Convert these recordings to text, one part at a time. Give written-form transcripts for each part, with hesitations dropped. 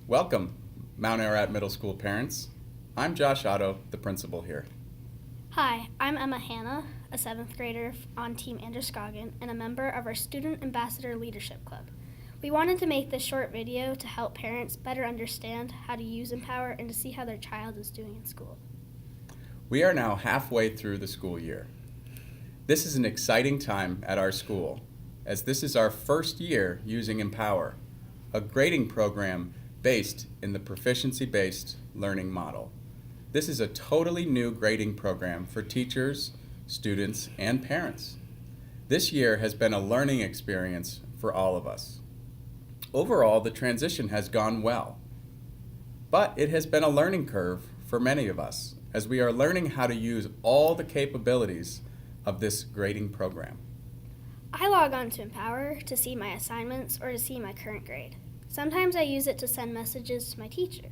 Welcome, Mount Ararat Middle School parents. I'm Josh Otto, the principal here. Hi, I'm Emma Hanna, a 7th grader on Team Androscoggin and a member of our Student Ambassador Leadership Club. We wanted to make this short video to help parents better understand how to use Empower and to see how their child is doing in school. We are now halfway through the school year. This is an exciting time at our school, as this is our first year using Empower, a grading program based in the proficiency-based learning model. This is a totally new grading program for teachers, students, and parents. This year has been a learning experience for all of us. Overall, the transition has gone well, but it has been a learning curve for many of us, as we are learning how to use all the capabilities of this grading program. I log on to Empower to see my assignments or to see my current grade. Sometimes I use it to send messages to my teacher.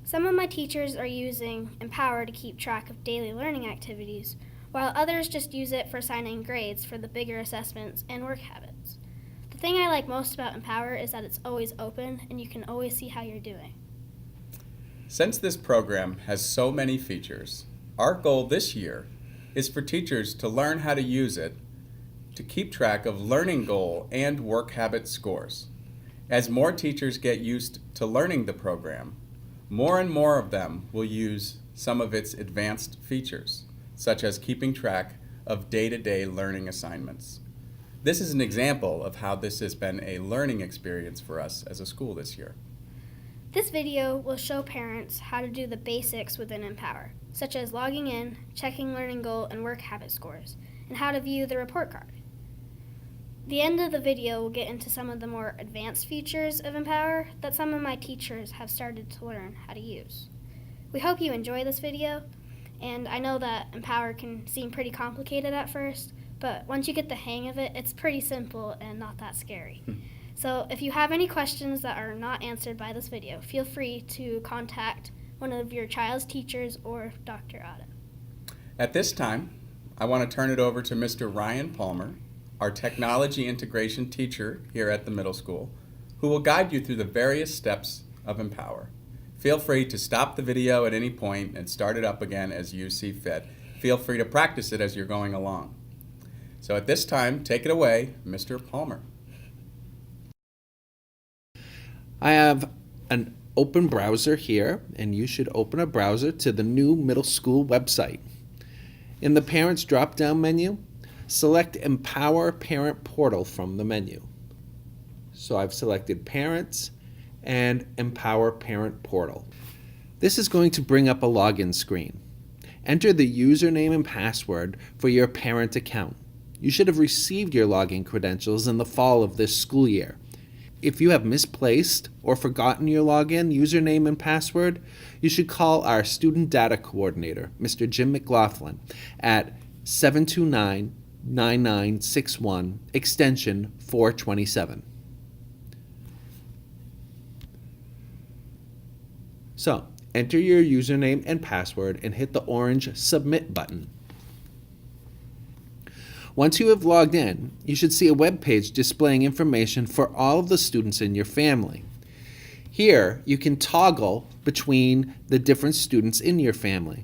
Some of my teachers are using Empower to keep track of daily learning activities, while others just use it for assigning grades for the bigger assessments and work habits. The thing I like most about Empower is that it's always open and you can always see how you're doing. Since this program has so many features, our goal this year is for teachers to learn how to use it to keep track of learning goal and work habit scores. As more teachers get used to learning the program, more and more of them will use some of its advanced features, such as keeping track of day-to-day learning assignments. This is an example of how this has been a learning experience for us as a school this year. This video will show parents how to do the basics within Empower, such as logging in, checking learning goal and work habit scores, and how to view the report card. The end of the video will get into some of the more advanced features of Empower that some of my teachers have started to learn how to use. We hope you enjoy this video, and I know that Empower can seem pretty complicated at first, but once you get the hang of it, it's pretty simple and not that scary. So if you have any questions that are not answered by this video, feel free to contact one of your child's teachers or Dr. Otto. At this time, I want to turn it over to Mr. Ryan Palmer, our technology integration teacher here at the middle school, who will guide you through the various steps of Empower. Feel free to stop the video at any point and start it up again as you see fit. Feel free to practice it as you're going along. So at this time, take it away, Mr. Palmer. I have an open browser here, and you should open a browser to the new middle school website. In the Parents drop-down menu, select Empower Parent Portal from the menu. So I've selected Parents and Empower Parent Portal. This is going to bring up a login screen. Enter the username and password for your parent account. You should have received your login credentials in the fall of this school year. If you have misplaced or forgotten your login, username, and password, you should call our Student Data Coordinator, Mr. Jim McLaughlin, at 729-9961, extension 427. So, enter your username and password and hit the orange Submit button. Once you have logged in, you should see a web page displaying information for all of the students in your family. Here, you can toggle between the different students in your family.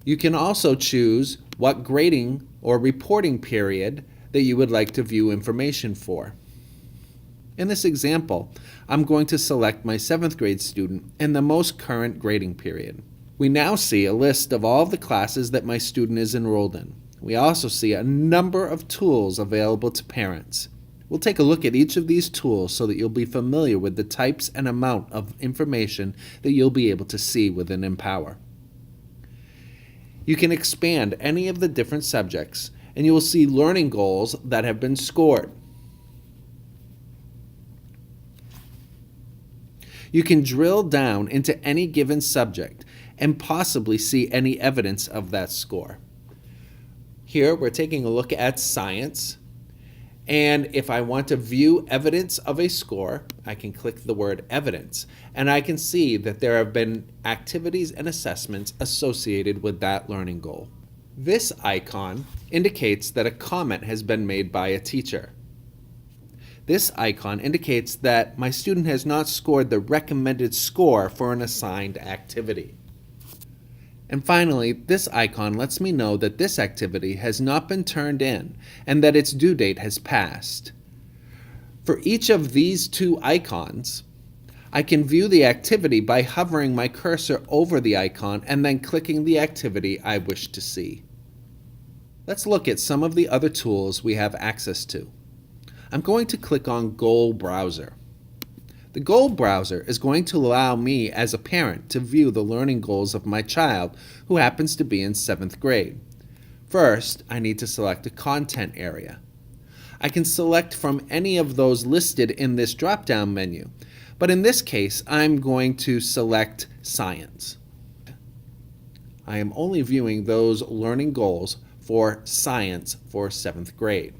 You can also choose what grading or reporting period that you would like to view information for. In this example, I'm going to select my 7th grade student in the most current grading period. We now see a list of all of the classes that my student is enrolled in. We also see a number of tools available to parents. We'll take a look at each of these tools so that you'll be familiar with the types and amount of information that you'll be able to see within Empower. You can expand any of the different subjects, and you will see learning goals that have been scored. You can drill down into any given subject and possibly see any evidence of that score. Here we're taking a look at science, and if I want to view evidence of a score, I can click the word evidence, and I can see that there have been activities and assessments associated with that learning goal. This icon indicates that a comment has been made by a teacher. This icon indicates that my student has not scored the recommended score for an assigned activity. And finally, this icon lets me know that this activity has not been turned in and that its due date has passed. For each of these two icons, I can view the activity by hovering my cursor over the icon and then clicking the activity I wish to see. Let's look at some of the other tools we have access to. I'm going to click on Goal Browser. The Goal Browser is going to allow me as a parent to view the learning goals of my child who happens to be in 7th grade. First, I need to select a content area. I can select from any of those listed in this drop-down menu, but in this case, I'm going to select Science. I am only viewing those learning goals for science for 7th grade.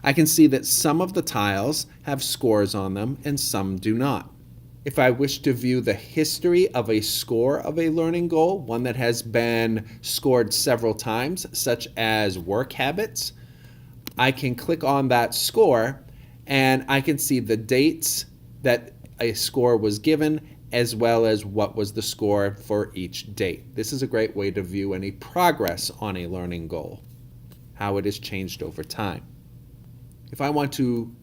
I can see that some of the tiles have scores on them and some do not. If I wish to view the history of a score of a learning goal, one that has been scored several times, such as work habits, I can click on that score and I can see the dates that a score was given as well as what was the score for each date. This is a great way to view any progress on a learning goal, how it has changed over time. If I want to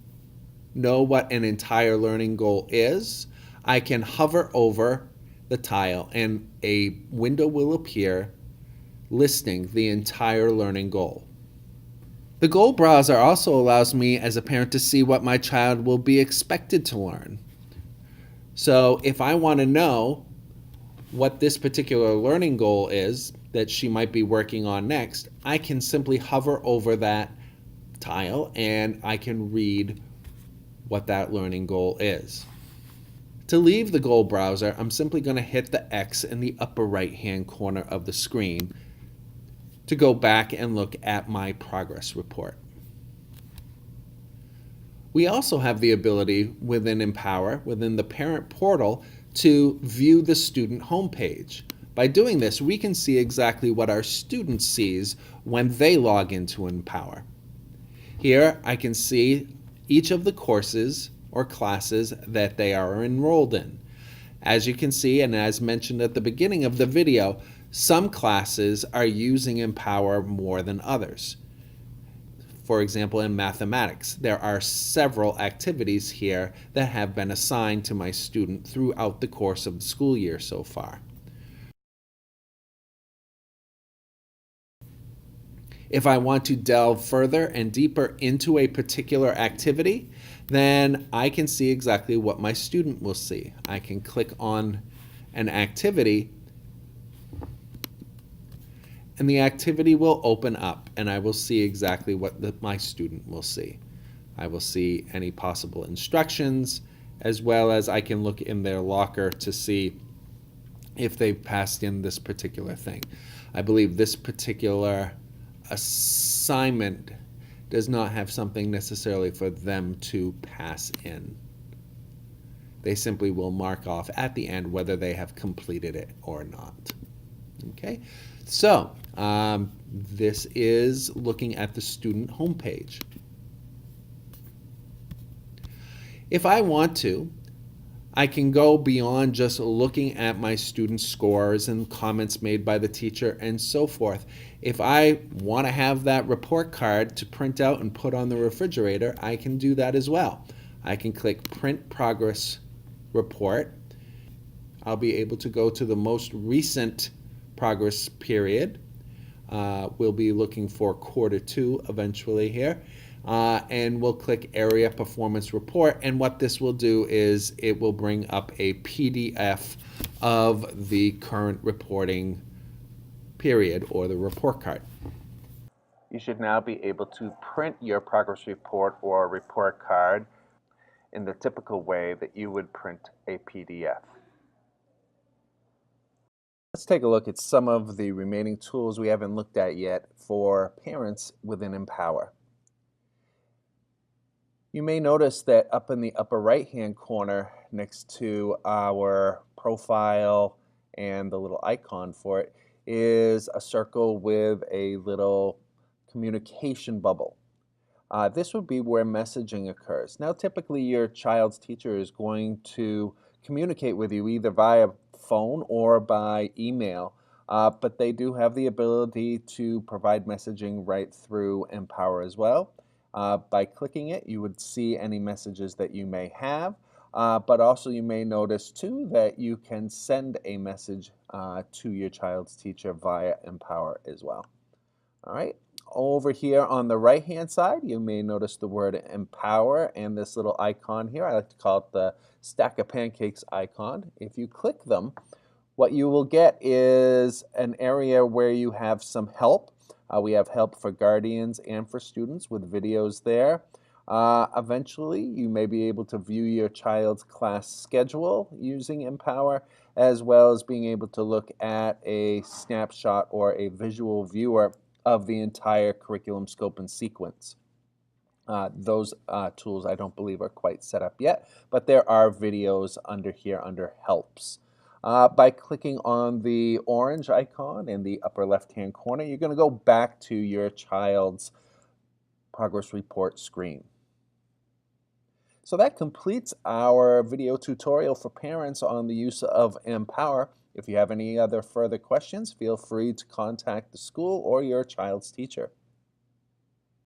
know what an entire learning goal is, I can hover over the tile and a window will appear listing the entire learning goal. The Goal Browser also allows me as a parent to see what my child will be expected to learn. So if I want to know what this particular learning goal is that she might be working on next, I can simply hover over that tile and I can read what that learning goal is. To leave the Goal Browser, I'm simply going to hit the X in the upper right-hand corner of the screen to go back and look at my progress report. We also have the ability within Empower, within the parent portal, to view the student homepage. By doing this, we can see exactly what our student sees when they log into Empower. Here I can see each of the courses or classes that they are enrolled in. As you can see, and as mentioned at the beginning of the video, some classes are using Empower more than others. For example, in mathematics, there are several activities here that have been assigned to my student throughout the course of the school year so far. If I want to delve further and deeper into a particular activity, then I can see exactly what my student will see. I can click on an activity and the activity will open up and I will see exactly what my student will see. I will see any possible instructions as well as I can look in their locker to see if they've passed in this particular thing. I believe this particular assignment does not have something necessarily for them to pass in. They simply will mark off at the end whether they have completed it or not. Okay, so this is looking at the student homepage. If I want to, I can go beyond just looking at my students' scores and comments made by the teacher and so forth. If I want to have that report card to print out and put on the refrigerator, I can do that as well. I can click Print Progress Report. I'll be able to go to the most recent progress period. We'll be looking for Q2 eventually here. And we'll click Area Performance Report, and what this will do is it will bring up a PDF of the current reporting period or the report card. You should now be able to print your progress report or report card in the typical way that you would print a PDF. Let's take a look at some of the remaining tools we haven't looked at yet for parents within Empower. You may notice that up in the upper right-hand corner next to our profile and the little icon for it is a circle with a little communication bubble. This would be where messaging occurs. Now, typically your child's teacher is going to communicate with you either via phone or by email, but they do have the ability to provide messaging right through Empower as well. By clicking it, you would see any messages that you may have, but also you may notice too that you can send a message to your child's teacher via Empower as well. All right. Over here on the right hand side, you may notice the word Empower and this little icon here. I like to call it the stack of pancakes icon. If you click them, what you will get is an area where you have some help. We have help for guardians and for students with videos there. Eventually, you may be able to view your child's class schedule using Empower, as well as being able to look at a snapshot or a visual viewer of the entire curriculum scope and sequence. Those tools I don't believe are quite set up yet, but there are videos under here under helps. By clicking on the orange icon in the upper left-hand corner, you're going to go back to your child's progress report screen. So that completes our video tutorial for parents on the use of Empower. If you have any other further questions, feel free to contact the school or your child's teacher.